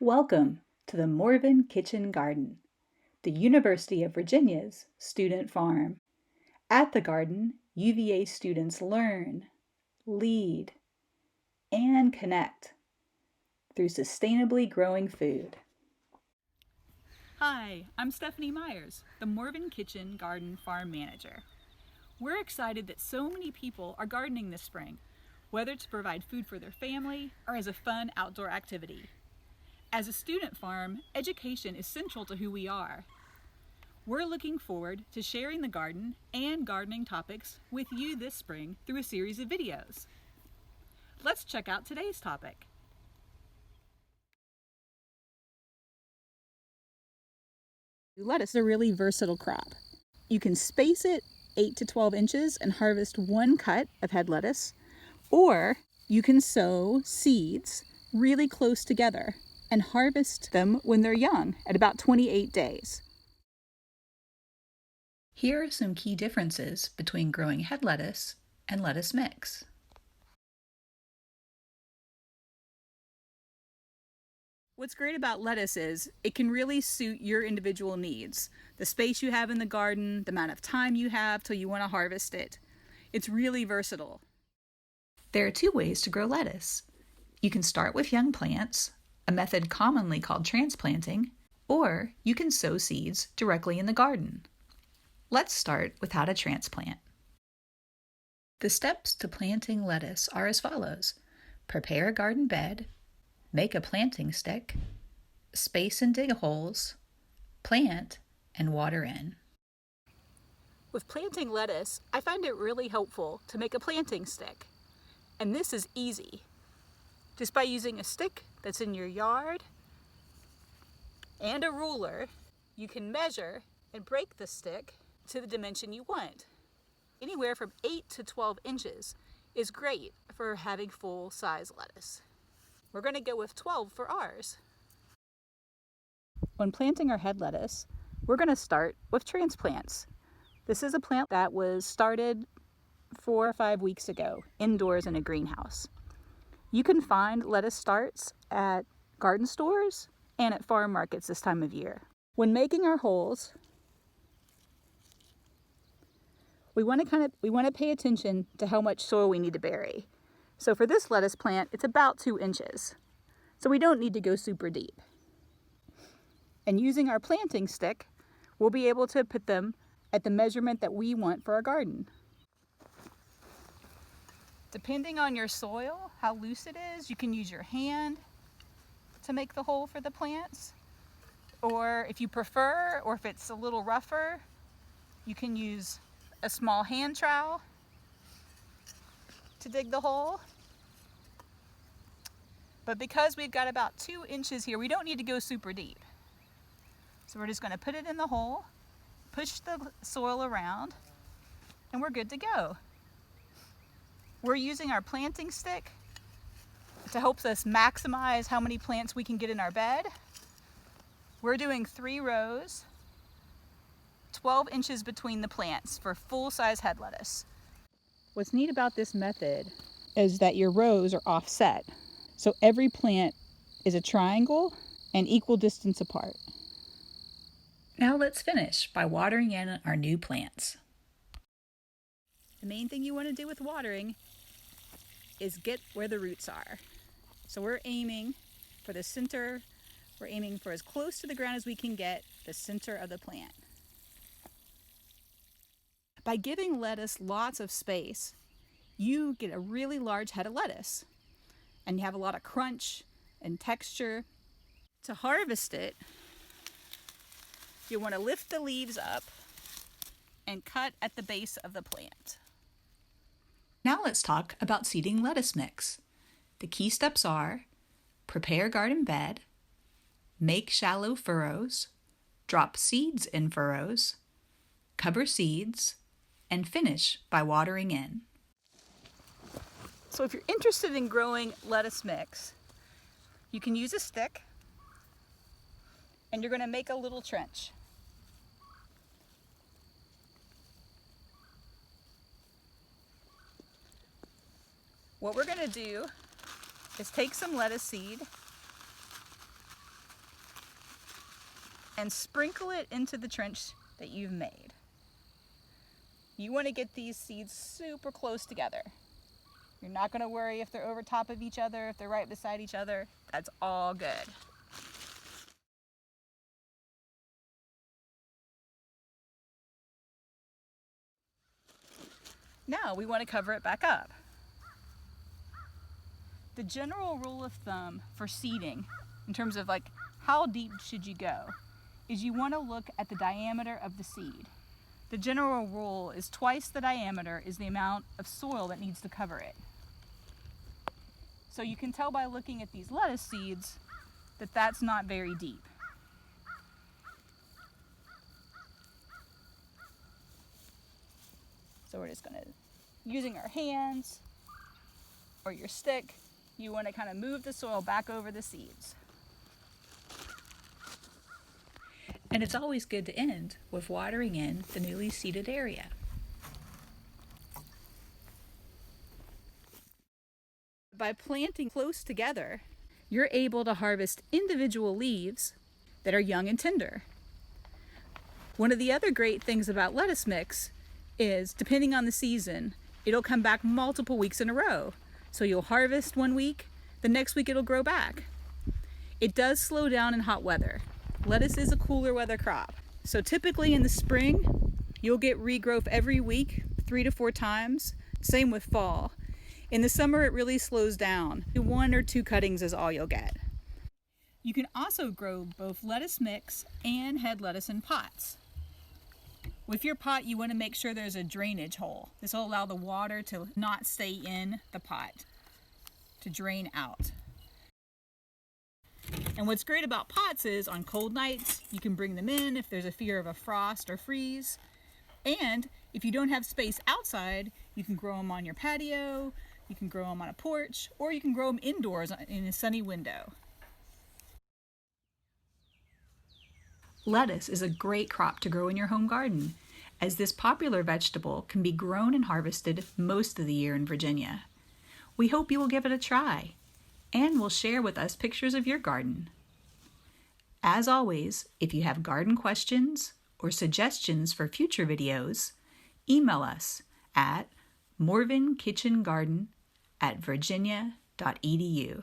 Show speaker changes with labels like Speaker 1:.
Speaker 1: Welcome to the Morven Kitchen Garden, the University of Virginia's student farm. At the garden, UVA students learn, lead, and connect through sustainably growing food.
Speaker 2: Hi, I'm Stephanie Myers, the Morven Kitchen Garden Farm Manager. We're excited that so many people are gardening this spring, whether to provide food for their family or as a fun outdoor activity. As a student farm, education is central to who we are. We're looking forward to sharing the garden and gardening topics with you this spring through a series of videos. Let's check out today's topic.
Speaker 1: Lettuce is a really versatile crop. You can space it 8 to 12 inches and harvest one cut of head lettuce, or you can sow seeds really close together and harvest them when they're young at about 28 days. Here are some key differences between growing head lettuce and lettuce mix. What's great about lettuce is it can really suit your individual needs. The space you have in the garden, the amount of time you have till you want to harvest it. It's really versatile. There are two ways to grow lettuce. You can start with young plants, a method commonly called transplanting, or you can sow seeds directly in the garden. Let's start with how to transplant. The steps to planting lettuce are as follows. Prepare a garden bed, make a planting stick, space and dig holes, plant, and water in. With planting lettuce, I find it really helpful to make a planting stick. And this is easy. Just by using a stick that's in your yard and a ruler, you can measure and break the stick to the dimension you want. Anywhere from 8 to 12 inches is great for having full-size lettuce. We're going to go with 12 for ours. When planting our head lettuce, we're going to start with transplants. This is a plant that was started 4 or 5 weeks ago, indoors in a greenhouse. You can find lettuce starts at garden stores and at farm markets this time of year. When making our holes, we want to pay attention to how much soil we need to bury. So for this lettuce plant, it's about 2 inches. So we don't need to go super deep. And using our planting stick, we'll be able to put them at the measurement that we want for our garden. Depending on your soil, how loose it is, you can use your hand to make the hole for the plants. Or if you prefer, or if it's a little rougher, you can use a small hand trowel to dig the hole. But because we've got about 2 inches here, we don't need to go super deep. So we're just going to put it in the hole, push the soil around, and we're good to go. We're using our planting stick to help us maximize how many plants we can get in our bed. We're doing 3 rows, 12 inches between the plants for full-size head lettuce. What's neat about this method is that your rows are offset. So every plant is a triangle and equal distance apart. Now let's finish by watering in our new plants. The main thing you want to do with watering is get where the roots are. So we're aiming for the center. We're aiming for as close to the ground as we can get, the center of the plant. By giving lettuce lots of space, you get a really large head of lettuce. And you have a lot of crunch and texture. To harvest it, you want to lift the leaves up and cut at the base of the plant. Now let's talk about seeding lettuce mix. The key steps are: prepare garden bed, make shallow furrows, drop seeds in furrows, cover seeds, and finish by watering in. So if you're interested in growing lettuce mix, you can use a stick and you're going to make a little trench. What we're going to do is take some lettuce seed and sprinkle it into the trench that you've made. You want to get these seeds super close together. You're not going to worry if they're over top of each other, if they're right beside each other. That's all good. Now we want to cover it back up. The general rule of thumb for seeding, in terms of like how deep should you go, is you want to look at the diameter of the seed. The general rule is twice the diameter is the amount of soil that needs to cover it. So you can tell by looking at these lettuce seeds that that's not very deep. So we're just going to, using our hands or your stick, you want to kind of move the soil back over the seeds. And it's always good to end with watering in the newly seeded area. By planting close together, you're able to harvest individual leaves that are young and tender. One of the other great things about lettuce mix is, depending on the season, it'll come back multiple weeks in a row. So you'll harvest one week, the next week it'll grow back. It does slow down in hot weather. Lettuce is a cooler weather crop. So typically in the spring, you'll get regrowth every week, 3 to 4 times. Same with fall. In the summer, it really slows down. 1 or 2 cuttings is all you'll get. You can also grow both lettuce mix and head lettuce in pots. With your pot, you want to make sure there's a drainage hole. This will allow the water to not stay in the pot, to drain out. And what's great about pots is on cold nights, you can bring them in if there's a fear of a frost or freeze. And if you don't have space outside, you can grow them on your patio, you can grow them on a porch, or you can grow them indoors in a sunny window. Lettuce is a great crop to grow in your home garden, as this popular vegetable can be grown and harvested most of the year in Virginia. We hope you will give it a try, and will share with us pictures of your garden. As always, if you have garden questions or suggestions for future videos, email us at morvenkitchengarden@virginia.edu.